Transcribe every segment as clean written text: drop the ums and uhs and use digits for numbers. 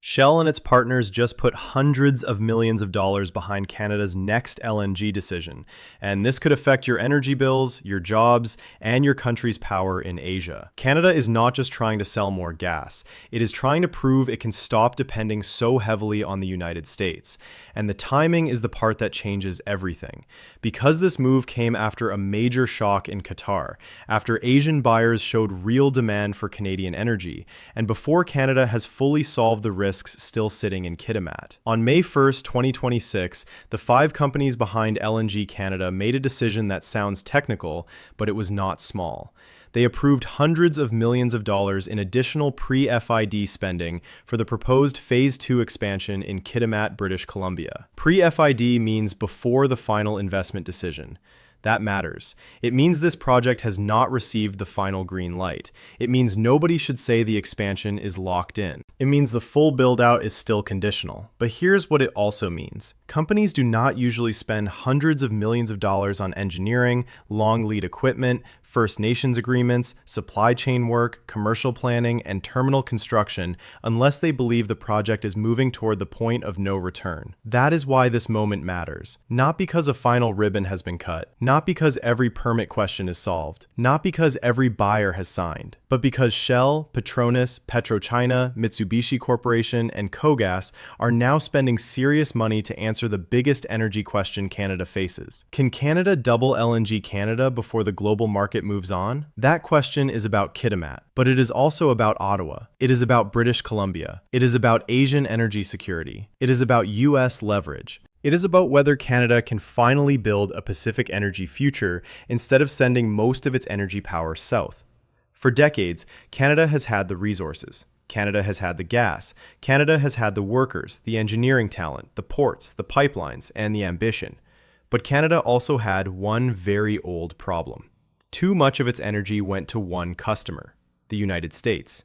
Shell and its partners just put hundreds of millions of dollars behind Canada's next LNG decision, and this could affect your energy bills, your jobs, and your country's power in Asia. Canada is not just trying to sell more gas, it is trying to prove it can stop depending so heavily on the United States. And the timing is the part that changes everything. Because this move came after a major shock in Qatar, after Asian buyers showed real demand for Canadian energy, and before Canada has fully solved the risks still sitting in Kitimat. On May 1st, 2026, the 5 companies behind LNG Canada made a decision that sounds technical, but it was not small. They approved hundreds of millions of dollars in additional pre-FID spending for the proposed Phase 2 expansion in Kitimat, British Columbia. Pre-FID means before the final investment decision. That matters. It means this project has not received the final green light. It means nobody should say the expansion is locked in. It means the full build-out is still conditional. But here's what it also means. Companies do not usually spend hundreds of millions of dollars on engineering, long lead equipment, First Nations agreements, supply chain work, commercial planning, and terminal construction unless they believe the project is moving toward the point of no return. That is why this moment matters. Not because a final ribbon has been cut, not because every permit question is solved, not because every buyer has signed, but because Shell, Petronas, PetroChina, Mitsubishi Corporation, and Kogas are now spending serious money to answer the biggest energy question Canada faces. Can Canada double LNG Canada before the global market moves on? That question is about Kitimat, but it is also about Ottawa. It is about British Columbia. It is about Asian energy security. It is about US leverage. It is about whether Canada can finally build a Pacific energy future instead of sending most of its energy power south. For decades, Canada has had the resources. Canada has had the gas. Canada has had the workers, the engineering talent, the ports, the pipelines, and the ambition. But Canada also had one very old problem. Too much of its energy went to one customer, the United States.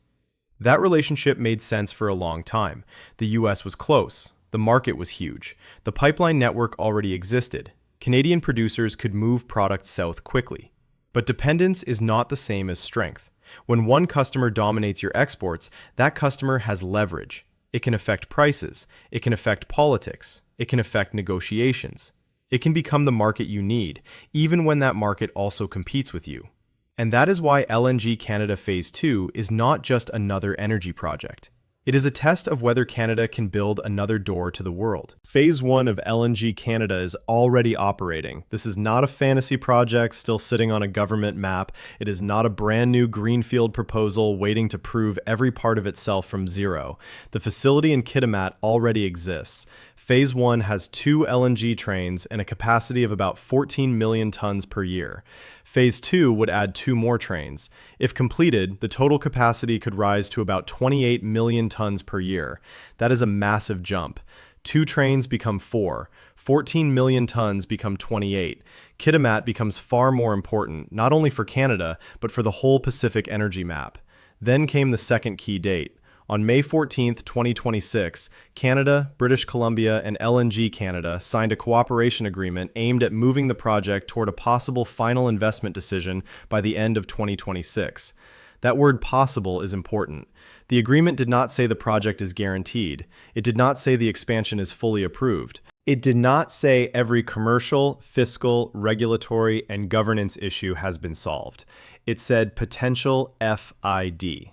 That relationship made sense for a long time. The US was close. The market was huge. The pipeline network already existed. Canadian producers could move products south quickly. But dependence is not the same as strength. When one customer dominates your exports, that customer has leverage. It can affect prices. It can affect politics. It can affect negotiations. It can become the market you need, even when that market also competes with you. And that is why LNG Canada Phase 2 is not just another energy project. It is a test of whether Canada can build another door to the world. Phase 1 of LNG Canada is already operating. This is not a fantasy project still sitting on a government map. It is not a brand new greenfield proposal waiting to prove every part of itself from zero. The facility in Kitimat already exists. Phase 1 has 2 LNG trains and a capacity of about 14 million tons per year. Phase 2 would add 2 more trains. If completed, the total capacity could rise to about 28 million tons per year. That is a massive jump. 2 trains become 4. 14 million tons become 28. Kitimat becomes far more important, not only for Canada, but for the whole Pacific energy map. Then came the second key date. On May 14, 2026, Canada, British Columbia, and LNG Canada signed a cooperation agreement aimed at moving the project toward a possible final investment decision by the end of 2026. That word possible is important. The agreement did not say the project is guaranteed. It did not say the expansion is fully approved. It did not say every commercial, fiscal, regulatory, and governance issue has been solved. It said potential FID.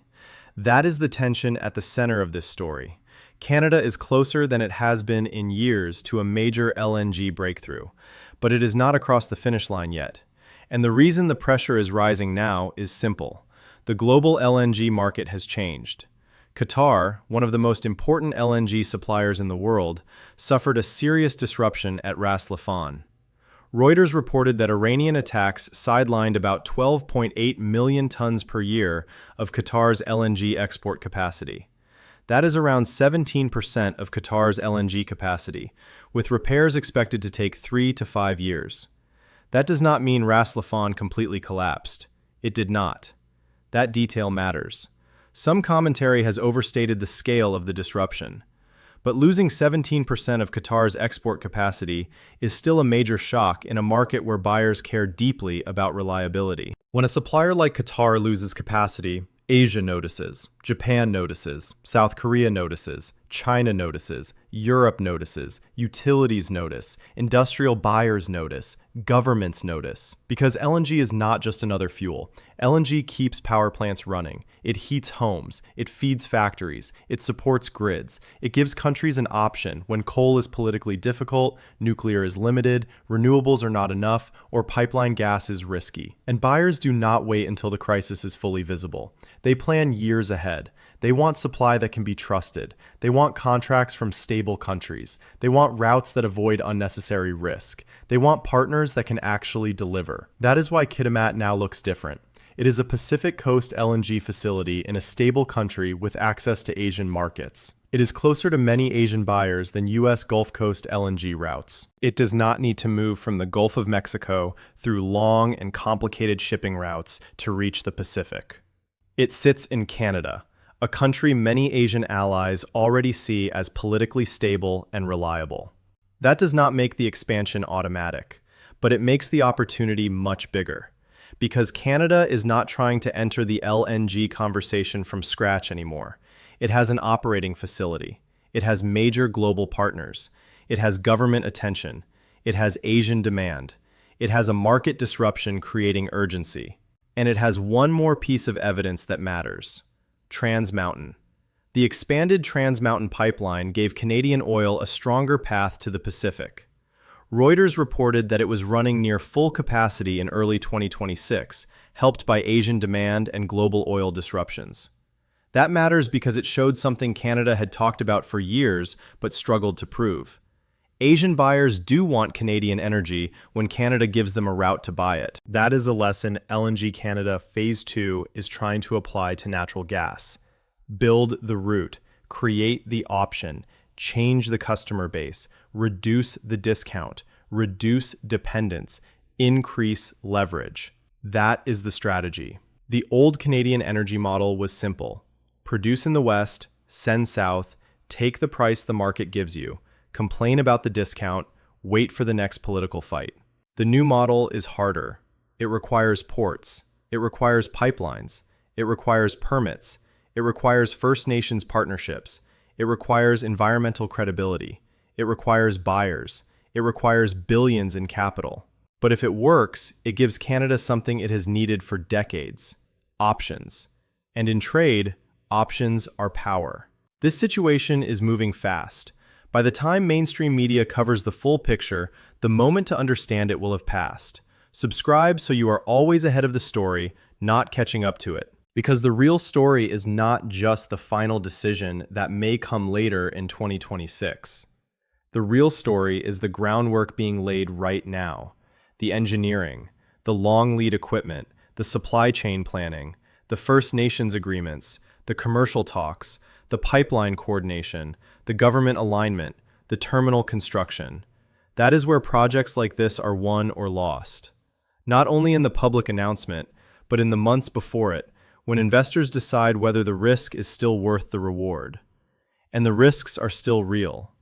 That is the tension at the center of this story. Canada is closer than it has been in years to a major LNG breakthrough, but it is not across the finish line yet. And the reason the pressure is rising now is simple. The global LNG market has changed. Qatar, one of the most important LNG suppliers in the world, suffered a serious disruption at Ras Laffan. Reuters reported that Iranian attacks sidelined about 12.8 million tons per year of Qatar's LNG export capacity. That is around 17% of Qatar's LNG capacity, with repairs expected to take 3 to 5 years. That does not mean Ras Laffan completely collapsed. It did not. That detail matters. Some commentary has overstated the scale of the disruption. But losing 17% of Qatar's export capacity is still a major shock in a market where buyers care deeply about reliability. When a supplier like Qatar loses capacity, Asia notices, Japan notices, South Korea notices, China notices, Europe notices, utilities notice, industrial buyers notice, governments notice. Because LNG is not just another fuel. LNG keeps power plants running. It heats homes. It feeds factories. It supports grids. It gives countries an option when coal is politically difficult, nuclear is limited, renewables are not enough, or pipeline gas is risky. And buyers do not wait until the crisis is fully visible. They plan years ahead. They want supply that can be trusted. They want contracts from stable countries. They want routes that avoid unnecessary risk. They want partners that can actually deliver. That is why Kitimat now looks different. It is a Pacific Coast LNG facility in a stable country with access to Asian markets. It is closer to many Asian buyers than U.S. Gulf Coast LNG routes. It does not need to move from the Gulf of Mexico through long and complicated shipping routes to reach the Pacific. It sits in Canada, a country many Asian allies already see as politically stable and reliable. That does not make the expansion automatic, but it makes the opportunity much bigger. Because Canada is not trying to enter the LNG conversation from scratch anymore. It has an operating facility. It has major global partners. It has government attention. It has Asian demand. It has a market disruption creating urgency. And it has one more piece of evidence that matters. Trans Mountain. The expanded Trans Mountain pipeline gave Canadian oil a stronger path to the Pacific. Reuters reported that it was running near full capacity in early 2026, helped by Asian demand and global oil disruptions. That matters because it showed something Canada had talked about for years but struggled to prove. Asian buyers do want Canadian energy when Canada gives them a route to buy it. That is a lesson LNG Canada Phase 2 is trying to apply to natural gas. Build the route, create the option, change the customer base, reduce the discount, reduce dependence, increase leverage. That is the strategy. The old Canadian energy model was simple. Produce in the West, send south, take the price the market gives you, complain about the discount, wait for the next political fight. The new model is harder. It requires ports. It requires pipelines. It requires permits. It requires First Nations partnerships. It requires environmental credibility. It requires buyers. It requires billions in capital. But if it works, it gives Canada something it has needed for decades: options. And in trade, options are power. This situation is moving fast. By the time mainstream media covers the full picture, the moment to understand it will have passed. Subscribe so you are always ahead of the story, not catching up to it. Because the real story is not just the final decision that may come later in 2026. The real story is the groundwork being laid right now. The engineering, the long lead equipment, the supply chain planning, the First Nations agreements, the commercial talks, the pipeline coordination, the government alignment, the terminal construction. That is where projects like this are won or lost. Not only in the public announcement, but in the months before it, when investors decide whether the risk is still worth the reward. And the risks are still real.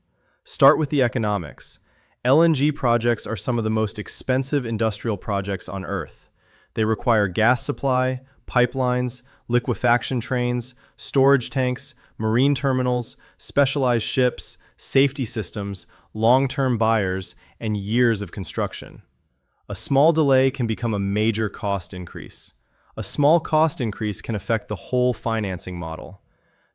Start with the economics. LNG projects are some of the most expensive industrial projects on Earth. They require gas supply, pipelines, liquefaction trains, storage tanks, marine terminals, specialized ships, safety systems, long-term buyers, and years of construction. A small delay can become a major cost increase. A small cost increase can affect the whole financing model.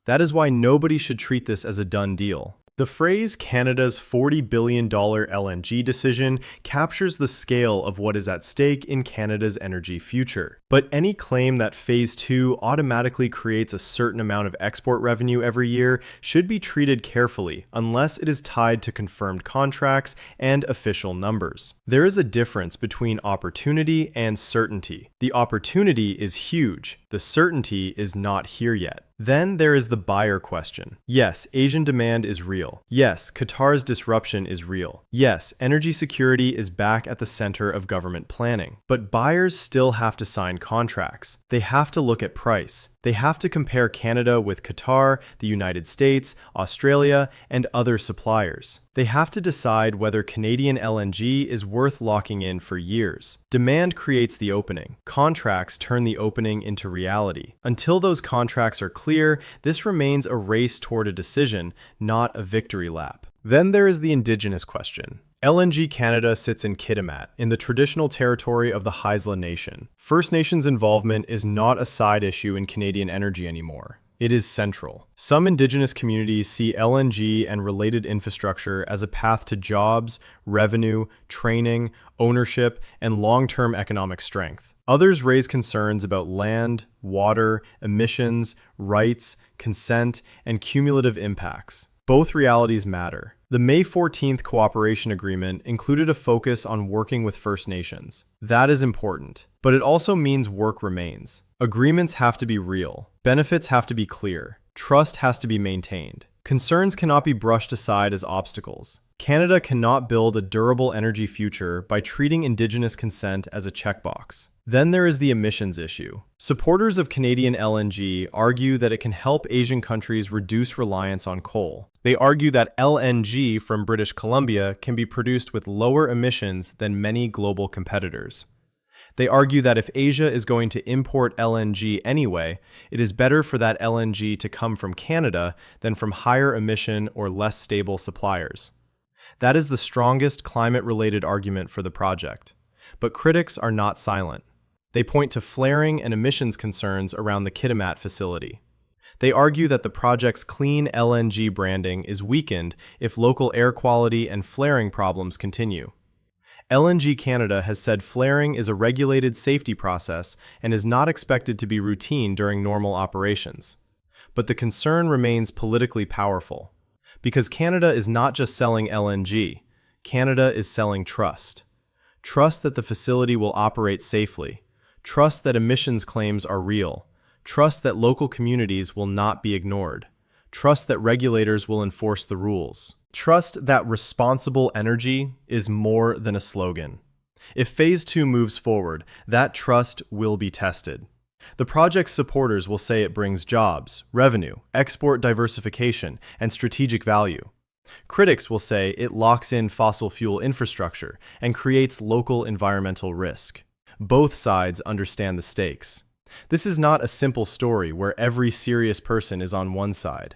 That is why nobody should treat this as a done deal. The phrase Canada's $40 billion LNG decision captures the scale of what is at stake in Canada's energy future. But any claim that Phase 2 automatically creates a certain amount of export revenue every year should be treated carefully unless it is tied to confirmed contracts and official numbers. There is a difference between opportunity and certainty. The opportunity is huge. The certainty is not here yet. Then there is the buyer question. Yes, Asian demand is real. Yes, Qatar's disruption is real. Yes, energy security is back at the center of government planning. But buyers still have to sign contracts. They have to look at price. They have to compare Canada with Qatar, the United States, Australia, and other suppliers. They have to decide whether Canadian LNG is worth locking in for years. Demand creates the opening. Contracts turn the opening into reality. Until those contracts are clear, this remains a race toward a decision, not a victory lap. Then there is the indigenous question. LNG Canada sits in Kitimat, in the traditional territory of the Haisla Nation. First Nations involvement is not a side issue in Canadian energy anymore. It is central. Some Indigenous communities see LNG and related infrastructure as a path to jobs, revenue, training, ownership, and long-term economic strength. Others raise concerns about land, water, emissions, rights, consent, and cumulative impacts. Both realities matter. The May 14th Cooperation Agreement included a focus on working with First Nations. That is important, but it also means work remains. Agreements have to be real. Benefits have to be clear. Trust has to be maintained. Concerns cannot be brushed aside as obstacles. Canada cannot build a durable energy future by treating Indigenous consent as a checkbox. Then there is the emissions issue. Supporters of Canadian LNG argue that it can help Asian countries reduce reliance on coal. They argue that LNG from British Columbia can be produced with lower emissions than many global competitors. They argue that if Asia is going to import LNG anyway, it is better for that LNG to come from Canada than from higher emission or less stable suppliers. That is the strongest climate-related argument for the project. But critics are not silent. They point to flaring and emissions concerns around the Kitimat facility. They argue that the project's clean LNG branding is weakened if local air quality and flaring problems continue. LNG Canada has said flaring is a regulated safety process and is not expected to be routine during normal operations. But the concern remains politically powerful. Because Canada is not just selling LNG, Canada is selling trust. Trust that the facility will operate safely. Trust that emissions claims are real. Trust that local communities will not be ignored. Trust that regulators will enforce the rules. Trust that responsible energy is more than a slogan. If Phase 2 moves forward, that trust will be tested. The project's supporters will say it brings jobs, revenue, export diversification, and strategic value. Critics will say it locks in fossil fuel infrastructure and creates local environmental risk. Both sides understand the stakes. This is not a simple story where every serious person is on one side.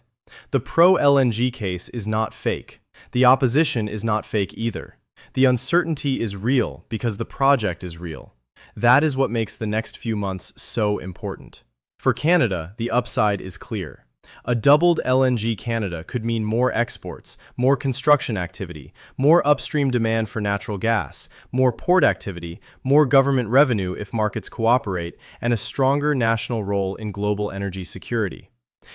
The pro-LNG case is not fake. The opposition is not fake either. The uncertainty is real because the project is real. That is what makes the next few months so important. For Canada, the upside is clear. A doubled LNG Canada could mean more exports, more construction activity, more upstream demand for natural gas, more port activity, more government revenue if markets cooperate, and a stronger national role in global energy security.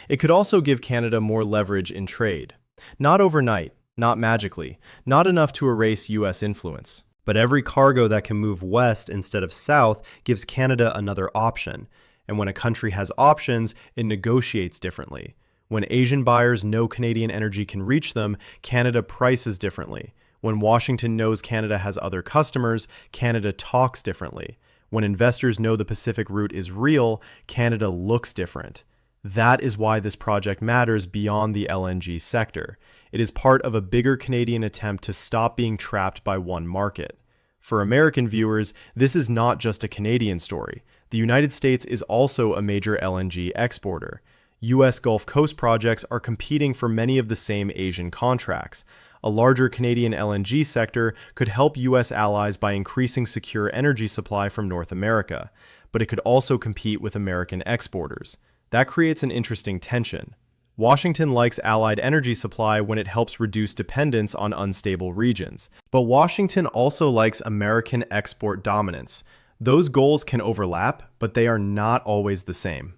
It could also give Canada more leverage in trade. Not overnight, not magically, not enough to erase U.S. influence. But every cargo that can move west instead of south gives Canada another option. And when a country has options, it negotiates differently. When Asian buyers know Canadian energy can reach them, Canada prices differently. When Washington knows Canada has other customers, Canada talks differently. When investors know the Pacific route is real, Canada looks different. That is why this project matters beyond the LNG sector. It is part of a bigger Canadian attempt to stop being trapped by one market. For American viewers, this is not just a Canadian story. The United States is also a major LNG exporter. U.S. Gulf Coast projects are competing for many of the same Asian contracts. A larger Canadian LNG sector could help U.S. allies by increasing secure energy supply from North America, but it could also compete with American exporters. That creates an interesting tension. Washington likes allied energy supply when it helps reduce dependence on unstable regions. But Washington also likes American export dominance. Those goals can overlap, but they are not always the same.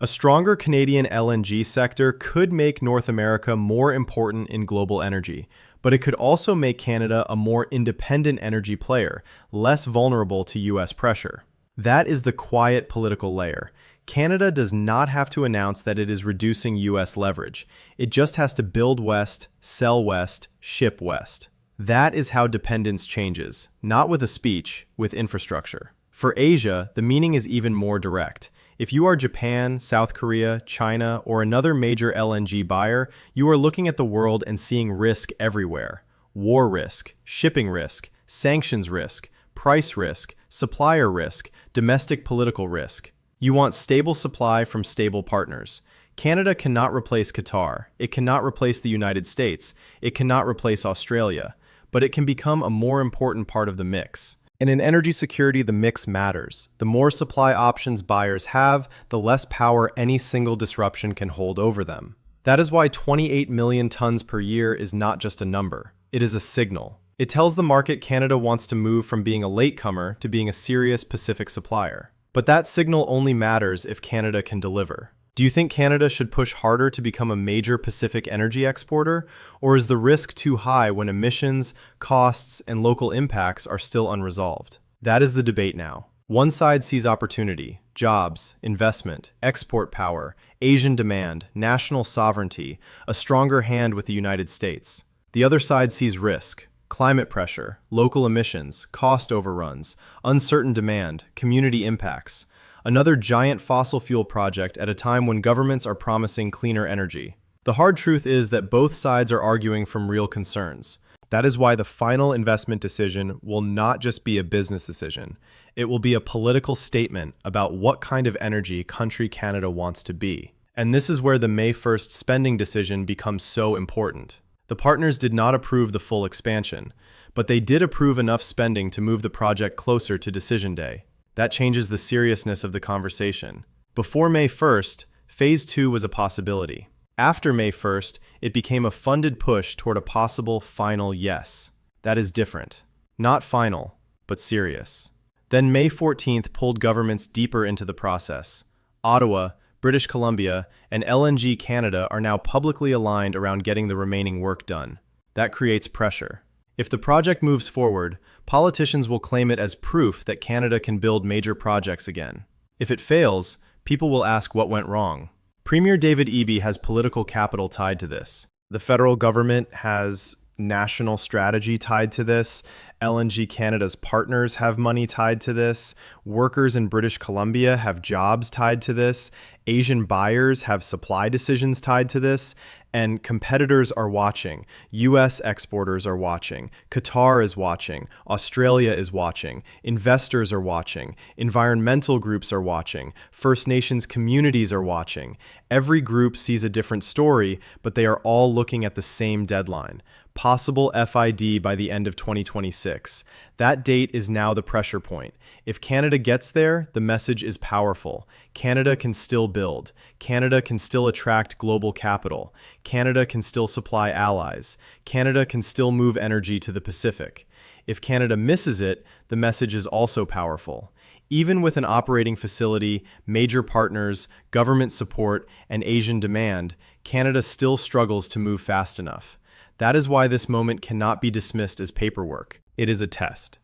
A stronger Canadian LNG sector could make North America more important in global energy, but it could also make Canada a more independent energy player, less vulnerable to U.S. pressure. That is the quiet political layer. Canada does not have to announce that it is reducing U.S. leverage. It just has to build west, sell west, ship west. That is how dependence changes, not with a speech, with infrastructure. For Asia, the meaning is even more direct. If you are Japan, South Korea, China, or another major LNG buyer, you are looking at the world and seeing risk everywhere. War risk, shipping risk, sanctions risk, price risk, supplier risk, domestic political risk. You want stable supply from stable partners. Canada cannot replace Qatar. It cannot replace the United States. It cannot replace Australia. But it can become a more important part of the mix. And in energy security, the mix matters. The more supply options buyers have, the less power any single disruption can hold over them. That is why 28 million tons per year is not just a number. It is a signal. It tells the market Canada wants to move from being a latecomer to being a serious Pacific supplier. But that signal only matters if Canada can deliver. Do you think Canada should push harder to become a major Pacific energy exporter, or is the risk too high when emissions, costs, and local impacts are still unresolved? That is the debate now. One side sees opportunity, jobs, investment, export power, Asian demand, national sovereignty, a stronger hand with the United States. The other side sees risk, climate pressure, local emissions, cost overruns, uncertain demand, community impacts. Another giant fossil fuel project at a time when governments are promising cleaner energy. The hard truth is that both sides are arguing from real concerns. That is why the final investment decision will not just be a business decision. It will be a political statement about what kind of energy country Canada wants to be. And this is where the May 1st spending decision becomes so important. The partners did not approve the full expansion, but they did approve enough spending to move the project closer to decision day. That changes the seriousness of the conversation. Before May 1st, Phase 2 was a possibility. After May 1st, it became a funded push toward a possible final yes. That is different. Not final, but serious. Then May 14th pulled governments deeper into the process. Ottawa, British Columbia, and LNG Canada are now publicly aligned around getting the remaining work done. That creates pressure. If the project moves forward, politicians will claim it as proof that Canada can build major projects again. If it fails, people will ask what went wrong. Premier David Eby has political capital tied to this. The federal government has national strategy tied to this. LNG Canada's partners have money tied to this. Workers in British Columbia have jobs tied to this. Asian buyers have supply decisions tied to this. And competitors are watching. US exporters are watching. Qatar is watching. Australia is watching. Investors are watching. Environmental groups are watching. First Nations communities are watching. Every group sees a different story, but they are all looking at the same deadline. Possible FID by the end of 2026. That date is now the pressure point. If Canada gets there, the message is powerful. Canada can still build. Canada can still attract global capital. Canada can still supply allies. Canada can still move energy to the Pacific. If Canada misses it, the message is also powerful. Even with an operating facility, major partners, government support, and Asian demand, Canada still struggles to move fast enough. That is why this moment cannot be dismissed as paperwork. It is a test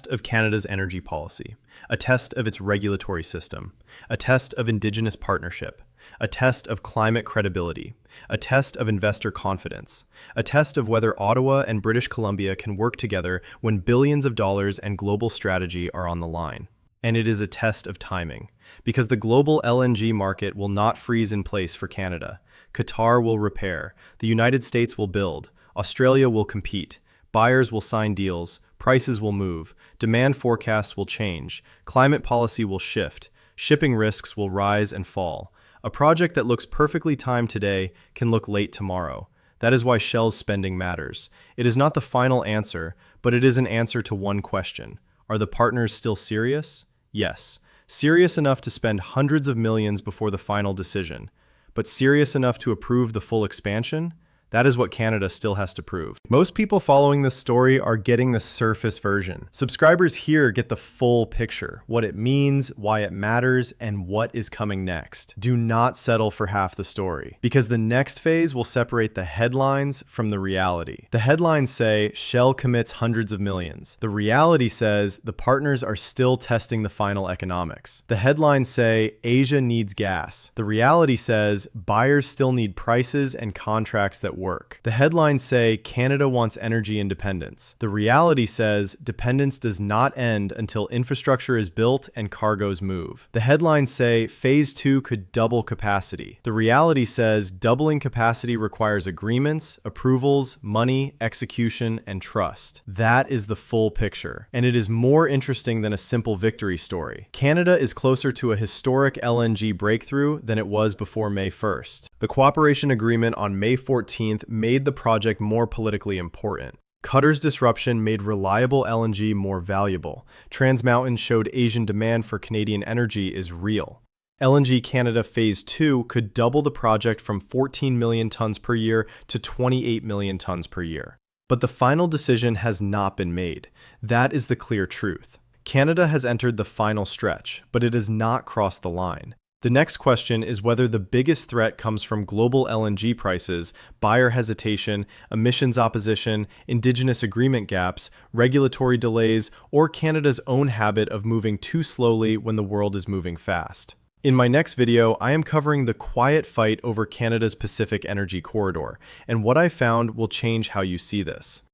of Canada's energy policy, a test of its regulatory system, a test of Indigenous partnership, a test of climate credibility, a test of investor confidence, a test of whether Ottawa and British Columbia can work together when billions of dollars and global strategy are on the line. And it is a test of timing, because the global LNG market will not freeze in place for Canada. Qatar will repair, the United States will build, Australia will compete, buyers will sign deals, prices will move, demand forecasts will change, climate policy will shift, shipping risks will rise and fall. A project that looks perfectly timed today can look late tomorrow. That is why Shell's spending matters. It is not the final answer, but it is an answer to one question. Are the partners still serious? Yes. Serious enough to spend hundreds of millions before the final decision. But serious enough to approve the full expansion? That is what Canada still has to prove. Most people following this story are getting the surface version. Subscribers here get the full picture, what it means, why it matters, and what is coming next. Do not settle for half the story, because the next phase will separate the headlines from the reality. The headlines say Shell commits hundreds of millions. The reality says the partners are still testing the final economics. The headlines say Asia needs gas. The reality says buyers still need prices and contracts that work. work. The headlines say Canada wants energy independence. The reality says dependence does not end until infrastructure is built and cargoes move. The headlines say Phase 2 could double capacity. The reality says doubling capacity requires agreements, approvals, money, execution, and trust. That is the full picture. And it is more interesting than a simple victory story. Canada is closer to a historic LNG breakthrough than it was before May 1st. The cooperation agreement on May 14th made the project more politically important. Qatar's disruption made reliable LNG more valuable. Trans Mountain showed Asian demand for Canadian energy is real. LNG Canada Phase 2 could double the project from 14 million tons per year to 28 million tons per year. But the final decision has not been made. That is the clear truth. Canada has entered the final stretch, but it has not crossed the line. The next question is whether the biggest threat comes from global LNG prices, buyer hesitation, emissions opposition, indigenous agreement gaps, regulatory delays, or Canada's own habit of moving too slowly when the world is moving fast. In my next video, I am covering the quiet fight over Canada's Pacific Energy Corridor, and what I found will change how you see this.